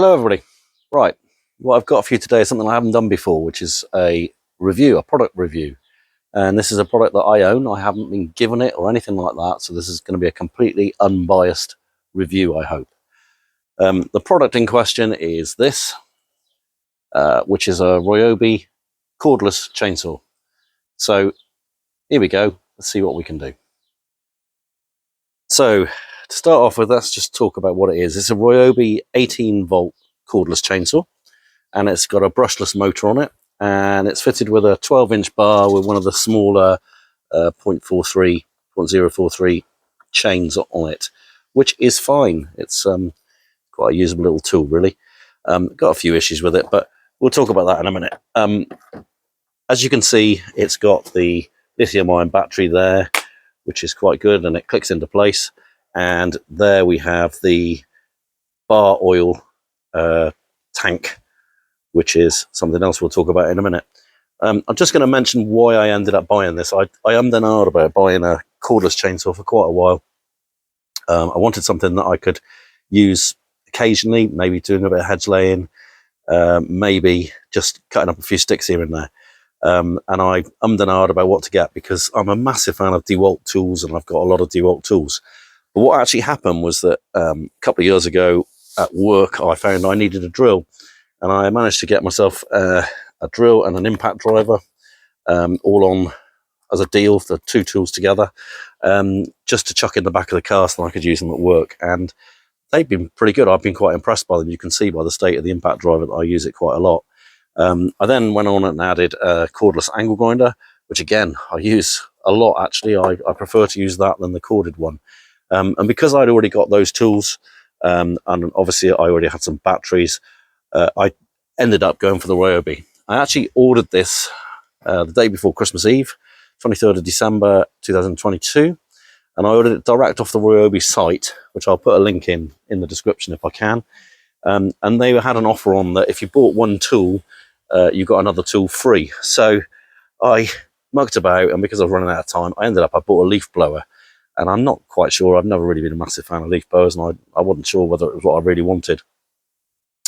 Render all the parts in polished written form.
Hello everybody. Right, what I've got for you today is something I haven't done before, which is a product review. And this is a product that I own. I haven't been given it or anything like that, so this is going to be a completely unbiased review, I hope. The product in question is this, which is a Ryobi cordless chainsaw. So here we go. Let's see what we can do. So to start off with, let's just talk about what it is. It's a Ryobi 18-volt cordless chainsaw, and it's got a brushless motor on it, and it's fitted with a 12-inch bar with one of the smaller 0.43 chains on it, which is fine. It's quite a usable little tool, really. Got a few issues with it, but we'll talk about that in a minute. As you can see, it's got the lithium-ion battery there, which is quite good, and it clicks into place. And there we have the bar oil tank, which is something else we'll talk about in a minute. I'm just going to mention why I ended up buying this. I ummed and ahed about buying a cordless chainsaw for quite a while. I wanted something that I could use occasionally, maybe doing a bit of hedge laying, maybe just cutting up a few sticks here and there. And I ummed and ahed about what to get because I'm a massive fan of DeWalt tools, and I've got a lot of DeWalt tools. But what actually happened was that a couple of years ago at work, I found I needed a drill, and I managed to get myself a drill and an impact driver, all on as a deal, the two tools together, just to chuck in the back of the car so I could use them at work. And they've been pretty good. I've been quite impressed by them. You can see by the state of the impact driver that I use it quite a lot. I then went on and added a cordless angle grinder, which again, I use a lot actually. I prefer to use that than the corded one. And because I'd already got those tools, and obviously I already had some batteries, I ended up going for the Ryobi. I actually ordered this the day before Christmas Eve, 23rd of December 2022, and I ordered it direct off the Ryobi site, which I'll put a link in the description if I can. And they had an offer on that if you bought one tool, you got another tool free. So I mucked about, and because I was running out of time, I bought a leaf blower. And I'm not quite sure. I've never really been a massive fan of leaf blowers, and I wasn't sure whether it was what I really wanted.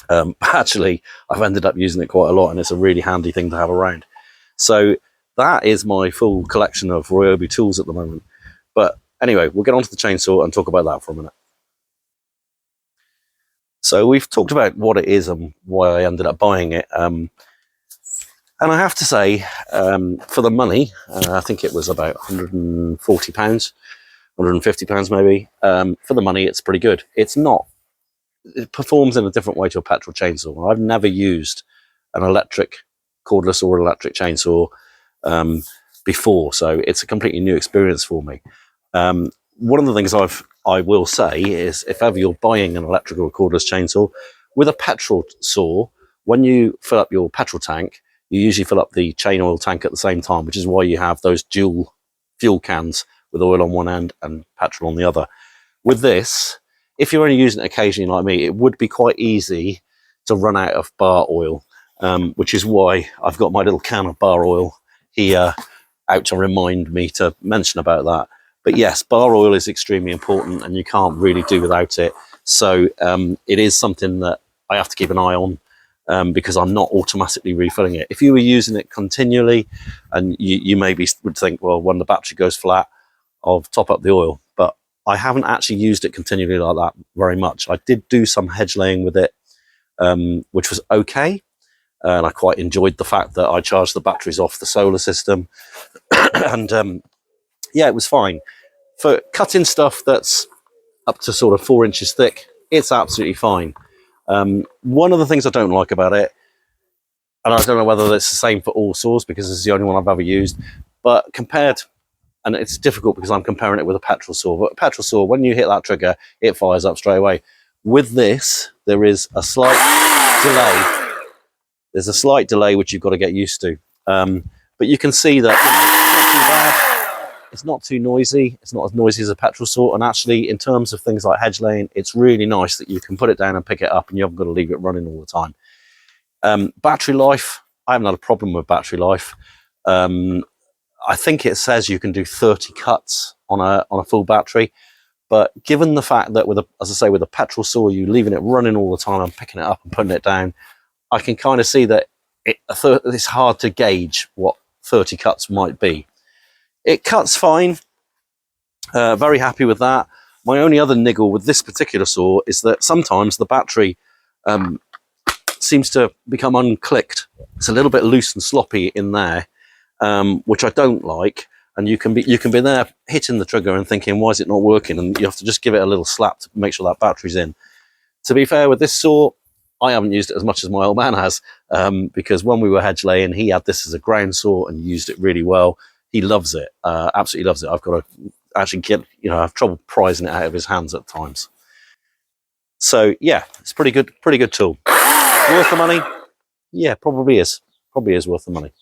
But actually, I've ended up using it quite a lot, and it's a really handy thing to have around. So that is my full collection of Ryobi tools at the moment. But anyway, we'll get onto the chainsaw and talk about that for a minute. So we've talked about what it is and why I ended up buying it. And I have to say, for the money, I think it was about £140, £150 maybe. For the money, it's pretty good. It performs in a different way to a petrol chainsaw. I've never used an electric cordless or electric chainsaw before, so it's a completely new experience for me. One of the things I will say is, if ever you're buying an electric or cordless chainsaw with a petrol saw, when you fill up your petrol tank, you usually fill up the chain oil tank at the same time, which is why you have those dual fuel cans with oil on one end and petrol on the other. With this, if you're only using it occasionally like me, it would be quite easy to run out of bar oil, which is why I've got my little can of bar oil here out to remind me to mention about that. But yes, bar oil is extremely important, and you can't really do without it. So it is something that I have to keep an eye on, because I'm not automatically refilling it. If you were using it continually, and you maybe would think, well, when the battery goes flat, I'll top up the oil. But I haven't actually used it continually like that very much. I did do some hedge laying with it, which was okay. And I quite enjoyed the fact that I charged the batteries off the solar system. And yeah, it was fine. For cutting stuff that's up to sort of 4 inches thick, it's absolutely fine. One of the things I don't like about it, and I don't know whether it's the same for all saws because it's the only one I've ever used, but and it's difficult because I'm comparing it with a petrol saw. But a petrol saw, when you hit that trigger, it fires up straight away. With this, there is a slight delay. There's a slight delay which you've got to get used to. But you can see that it's not too bad. It's not too noisy. It's not as noisy as a petrol saw. And actually, in terms of things like hedge laying, it's really nice that you can put it down and pick it up, and you haven't got to leave it running all the time. Battery life, I haven't had a problem with battery life. I think it says you can do 30 cuts on a full battery. But given the fact that as I say, with a petrol saw, you leaving it running all the time and picking it up and putting it down, I can kind of see that it's hard to gauge what 30 cuts might be. It cuts fine. Very happy with that. My only other niggle with this particular saw is that sometimes the battery seems to become unclicked. It's a little bit loose and sloppy in there, which I don't like. And you can be there hitting the trigger and thinking, why is it not working? And you have to just give it a little slap to make sure that battery's in. To be fair, with this saw, I haven't used it as much as my old man has, because when we were hedge laying, he had this as a ground saw and used it really well. He loves it, absolutely loves it. I've got to actually I have trouble prizing it out of his hands at times. So yeah, it's pretty good tool. Worth the money? Yeah, probably is worth the money.